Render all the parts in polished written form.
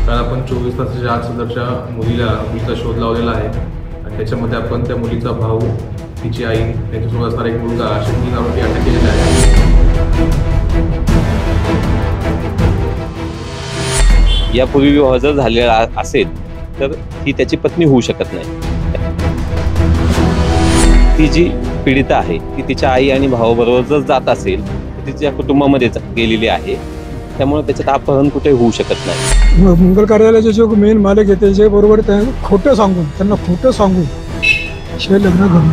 काल आपण 24 तासाच्या आत सदरच्या मुलीचा शोध लावलेला आहे आणि त्याच्यामध्ये आपण त्या मुलीचा भाऊ, तिची आई, त्यांच्यासोबत असणारा एक मुलगा असे 3 आरोपी अटक केलेले आहेत। यापूर्वी विवाह जर झालेला असेल तर ती त्याची पत्नी होऊ शकत नाही। ती जी पीडिता आहे ती तिच्या आई आणि भावाबरोबर जर जात असेल तर तिच्या कुटुंबामध्ये गेलेली आहे, त्यामुळे त्याच्यात अपहरण कुठे होऊ शकत नाही। मंगल कार्यालयाचे जे मेन मालक आहे त्याच्याबरोबर खोटं सांगून त्यांना खोटं सांगून हे लग्न घडवून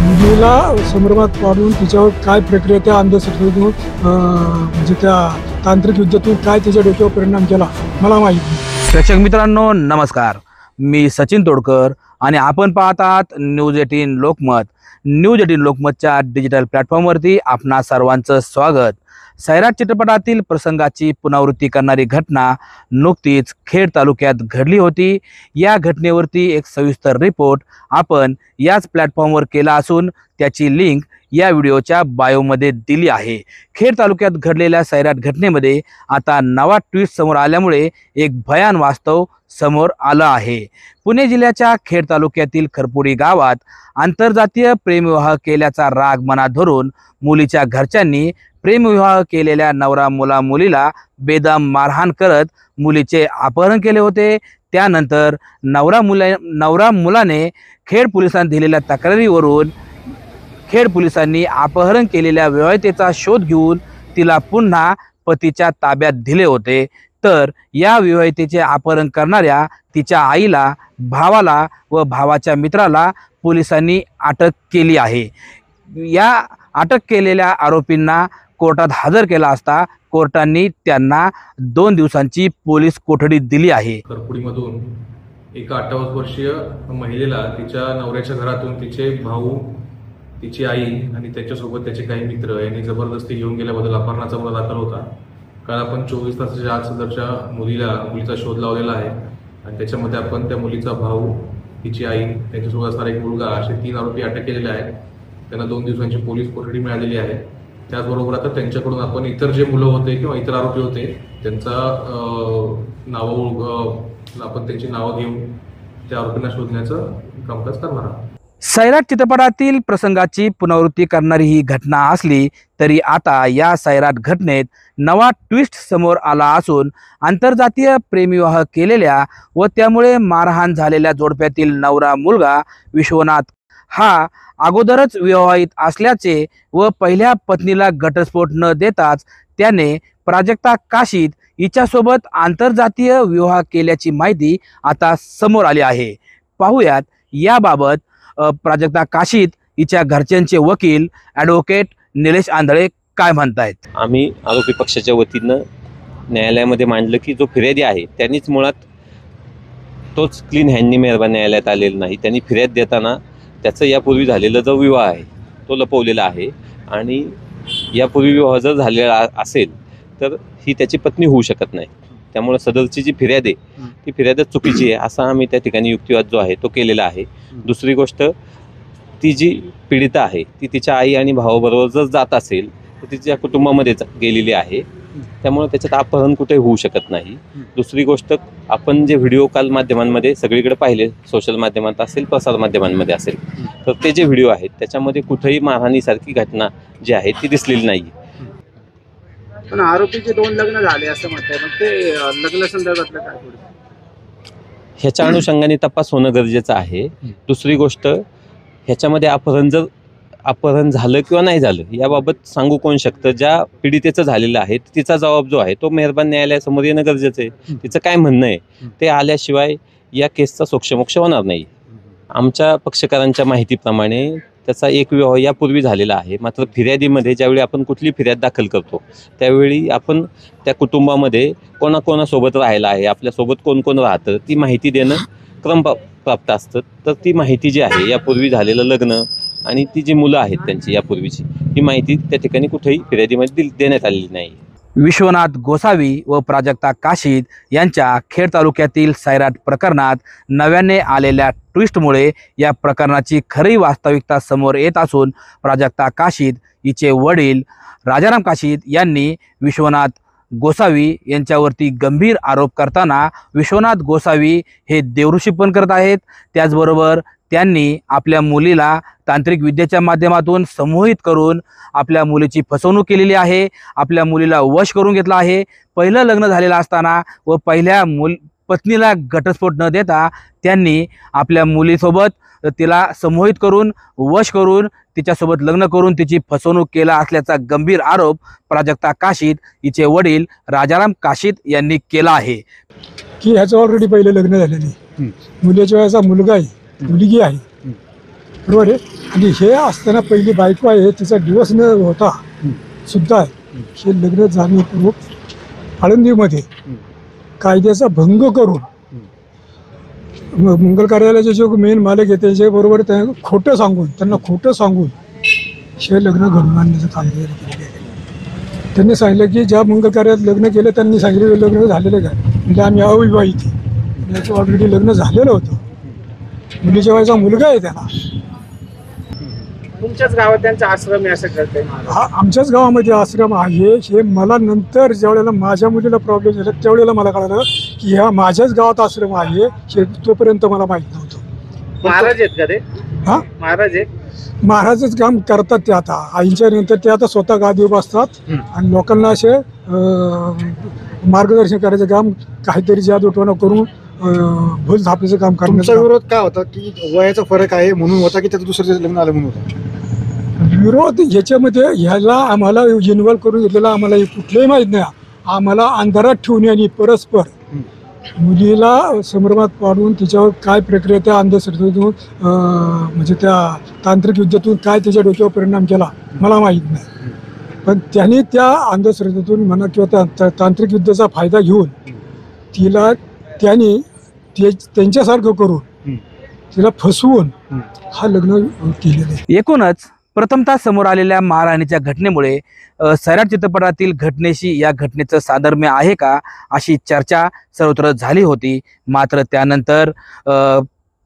मुलीला संभ्रमात पाडून तिच्यावर काय प्रक्रिया त्या अंधश्रद्धेतून म्हणजे त्या तांत्रिक विद्येतून काय तिच्या डोक्यावर परिणाम केला मला माहीत नाही। प्रेक्षक मित्रांनो नमस्कार, मी सचिन तोडकर आणि आपण पाहत आहात न्यूज 18 लोकमत। न्यूज 18 लोकमतच्या डिजिटल प्लॅटफॉर्मवरती आपणा सर्वांचं स्वागत। सैराट चित्रपटातील प्रसंगाची पुनरावृत्ती करणारी घटना नुकतीच खेड तालुक्यात घडली होती। या घटनेवरती एक सविस्तर रिपोर्ट आपण याच प्लॅटफॉर्मवर केला असून त्याची लिंक या व्हिडिओच्या बायोमध्ये दिली आहे। खेड तालुक्यात घडलेल्या सैराट घटनेमध्ये आता नवा ट्विस्ट समोर आल्यामुळे एक भयान वास्तव समोर आलं आहे। पुणे जिल्ह्याच्या खेड तालुक्यातील खरपुडी गावात आंतरजातीय प्रेमविवाह केल्याचा राग मनात धरून मुलीच्या घरच्यांनी प्रेमविवाह केलेल्या नवरा मुलीला बेदम मारहाण करत मुलीचे अपहरण केले होते। त्यानंतर नवरा मुलाने खेड पोलिसांना दिलेल्या तक्रारीवरून खेड पोलिसांनी अपहरण केलेल्या विवाहितेचा शोध घेऊन तिला पुन्हा पतीच्या ताब्यात दिले होते। तर या विवाहितेचे अपहरण करणाऱ्या तिच्या आईला, भावाला व भावाच्या मित्राला पोलिसांनी अटक केली आहे। या अटक केलेल्या आरोपींना कोर्टात हजर केला असता कोर्टाने त्यांना 2 दिवसांची पोलीस कोठडी दिली आहे। खरपुडीमधून एका 28 वर्षीय महिलेला तिच्या नवऱ्याच्या घरातून तिचे भाऊ, तिची आई आणि त्याच्यासोबत त्याचे काही मित्र यांनी जबरदस्ती घेऊन गेल्याबद्दल अपहरणाचा गुन्हा दाखल होता। काल आपण 24 तासाच्या आत सदरच्या मुलीचा शोध लावलेला आहे आणि त्याच्यामध्ये आपण त्या मुलीचा भाऊ, तिची आई, त्यांच्यासोबत असणारा एक मुलगा असे 3 आरोपी अटक केलेले आहेत। त्यांना 2 दिवसांची पोलीस कोठडी मिळालेली आहे। त्याचबरोबर आता त्यांच्याकडून आपण इतर जे मुलं होते किंवा इतर आरोपी होते त्यांचा आपण त्यांची नावं घेऊन त्या आरोपींना शोधण्याचं कामकाज करणार आहोत। सैराट चित्रपटातील प्रसंगाची पुनरावृत्ती करणारी ही घटना असली तरी आता या सैराट घटनेत नवा ट्विस्ट समोर आला असून आंतरजातीय प्रेमविवाह केलेल्या व त्यामुळे मारहाण झालेल्या जोडप्यातील नवरा मुलगा विश्वनाथ हा अगोदरच विवाहित असल्याचे व पहिल्या पत्नीला घटस्फोट न देताच त्याने प्राजक्ता काशीद हिच्यासोबत आंतरजातीय विवाह केल्याची माहिती आता समोर आली आहे। पाहुयात याबाबत प्राजक्ता काशीद हिच्या घरच्यांचे वकील ॲडव्होकेट निलेश आंधळे काय म्हणतायत। आम्ही आरोपी पक्षाच्या वतीनं न्यायालयामध्ये मांडलं की जो फिर्यादी आहे त्यांनीच मुळात तोच क्लीन हँडनी मेहरबान न्यायालयात आलेला नाही। त्यांनी फिर्याद देताना त्याचं यापूर्वी झालेला जो विवाह आहे तो लपवलेला आहे आणि यापूर्वी विवाह जर झालेला असेल तर ही त्याची पत्नी होऊ शकत नाही। त्यामुळे सदरची जी फिर्याद आहे ती फिर्यादच चुकीची आहे असा आम्ही त्या ठिकाणी युक्तिवाद जो आहे तो केलेला आहे। दुसरी गोष्ट, ती जी पीडिता आहे ती तिच्या आई आणि भावाबरोबर जर जात असेल तर तिच्या कुटुंबामध्ये गेलेली आहे, त्यामुळे त्याच्यात अपहरण कुठे होऊ शकत नाही। दुसरी गोष्ट, आपण जे व्हिडिओ काल माध्यमांमध्ये सगळीकडे पाहिले, सोशल माध्यमात असेल, प्रसार माध्यमांमध्ये असेल, तर ते जे व्हिडिओ आहेत त्याच्यामध्ये कुठेही मारहाणीसारखी घटना जी आहे ती दिसलेली नाही। पण आरोपीचे 2 लग्न झाले असं म्हणताय, मग ते लग्न संदर्भातलं काय थोडं ह्याच्या अनुषंगाने तपास होणं गरजेचं आहे। दुसरी गोष्ट, ह्याच्यामध्ये अपहरण झालं किंवा नाही झालं याबाबत सांगू कोण शकतं। ज्या पीडितेचं झालेलं आहे तिचा जबाब जो आहे तो मेहरबान न्यायालयासमोर येणं गरजेचं आहे। तिचं काय म्हणणं आहे ते आल्याशिवाय या केसचा सोक्षमोक्ष होणार नाही। आमच्या पक्षकारांच्या माहितीप्रमाणे त्याचा एक विवाह यापूर्वी झालेला आहे, मात्र फिर्यादीमध्ये ज्यावेळी आपण कुठली फिर्याद दाखल करतो त्यावेळी आपण त्या कुटुंबामध्ये कोणाकोणासोबत राहायला आहे, आपल्यासोबत कोण कोण राहतं ती माहिती देणं क्रमप्राप्त असतं। तर ती माहिती जी आहे यापूर्वी झालेलं लग्न आणि ती जी मुलं आहेत त्यांची यापूर्वीची ही माहिती त्या ठिकाणी कुठेही फिर्यादीमध्ये देण्यात आलेली नाही। विश्वनाथ गोसावी व प्राजक्ता काशीद यांच्या खेड तालुक्यातील सैराट प्रकरणात नव्याने आलेल्या ट्विस्टमुळे या प्रकरणाची खरी वास्तविकता समोर येत असून प्राजक्ता काशीद हिचे वडील राजाराम काशीद यांनी विश्वनाथ गोसावी यांच्यावरती गंभीर आरोप करताना विश्वनाथ गोसावी हे देवऋषी पण करत आहेत, त्याचबरोबर त्यांनी आपल्या मुलीला तांत्रिक विद्येच्या माध्यमातून संमोहित करून आपल्या मुलीची फसवणूक केलेली आहे, आपल्या मुलीला वश करून घेतला आहे। पहिलं लग्न झालेलं असताना व पहिल्या पत्नीला घटस्फोट न देता त्यांनी आपल्या मुलीसोबत तिला संमोहित करून वश करून तिच्यासोबत लग्न करून तिची फसवणूक केला असल्याचा गंभीर आरोप प्राजक्ता काशीद हिचे वडील राजाराम काशीद यांनी केला आहे की ह्याचं ऑलरेडी पहिले लग्न झालेले, मुलीच्या वयाचा मुलगा आहे, मुलगी आहे, बरोबर आहे। आणि हे असताना पहिली बायको आहे, तिचा दिवस न होता सुद्धा हे लग्न जाणीवपूर्वक आळंदीमध्ये कायद्याचा भंग करून मंगल कार्यालयाचे जे मेन मालक आहे त्याच्याबरोबर त्यांना खोटं सांगून हे लग्न घडवून आणण्याचं काम केलेलं आहे। त्यांनी सांगितलं की ज्या मंगल कार्यात लग्न केलं त्यांनी सांगितलं लग्न झालेलं का, म्हणजे आम्ही अविवाहित आहे, याचं ऑलरेडी लग्न झालेलं होतं, मुलीच्या वयाचा मुलगा आहे त्याला। तुमच्याच गावात त्यांचा आश्रम आहे असं कळतंय? हा आमच्याच गावामध्ये आश्रम आहे। हे मला नंतर ज्यावेळेला माझ्या मुलीला प्रॉब्लेम झाला त्यावेळेला मला कळलं की ह्या माझ्याच गावात आश्रम आहे, हे तोपर्यंत मला माहीत नव्हतं। महाराज आहेत का ते? हा महाराज आहेत, महाराजच काम करतात ते आता आईच्या नंतर ते आता स्वतः गादी बसतात आणि लोकांना असे मार्गदर्शन करायचं काम, काहीतरी जादूटोणा करून भूल थापण्याचं काम तुमचा करण्याचं विरोध काय होता की वयाचा फरक आहे म्हणून होता की त्याचं दुसरं लग्न आलं म्हणून होता? विरोध याच्यामध्ये ह्याला आम्हाला इन्व्हॉल्व करून घेतलेला आम्हाला हे कुठलंही माहीत नाही। आम्हाला अंधारात ठेवणे आणि परस्पर मुलीला संभ्रमात पाडून तिच्यावर काय प्रक्रिया त्या अंधश्रद्धेतून म्हणजे त्या तांत्रिक विद्येतून काय त्याच्या डोक्यावर परिणाम केला मला माहीत नाही, पण त्यांनी त्या अंधश्रद्धेतून म्हणा किंवा त्या तांत्रिक विद्येचा फायदा घेऊन तिला त्यांनी त्यांच्यासारखं करून तिला फसवून हा लग्न केलेलं आहे। एकूणच प्रथमतः समोर आलेल्या महाराणीच्या घटनेमुळे सैराट चित्रपटातील घटनेशी या घटनेचं साधर्म्य आहे का अशी चर्चा सर्वत्र झाली होती। मात्र त्यानंतर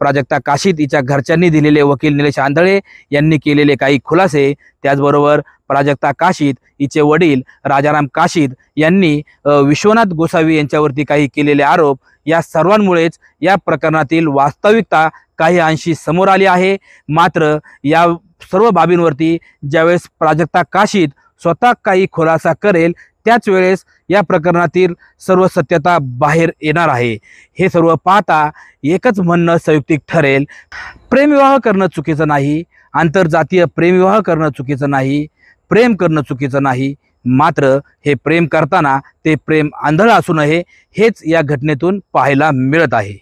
प्राजक्ता काशीद हिच्या घरच्यांनी दिलेले वकील निलेश आंधळे यांनी केलेले काही खुलासे, त्याचबरोबर प्राजक्ता काशीद हिचे वडील राजाराम काशीद यांनी विश्वनाथ गोसावी यांच्यावरती काही केलेले आरोप, या सर्वांमुळेच या प्रकरणातील वास्तविकता काही अंशी समोर आली आहे। मात्र या सर्व बाबींवरती ज्यावेळेस प्राजक्ता काशीद स्वतः काही खुलासा करेल त्याच वेळेस या प्रकरणातील सर्व सत्यता बाहेर येणार आहे। हे सर्व पाहता एकच म्हणणं संयुक्तिक ठरेल, प्रेमविवाह करणं चुकीचं नाही, आंतरजातीय प्रेमविवाह करणं चुकीचं नाही, प्रेम करणं चुकीचं नाही, मात्र हे प्रेम करताना ते प्रेम आंधळं असू नये हेच या घटनेतून पाहायला मिळत आहे।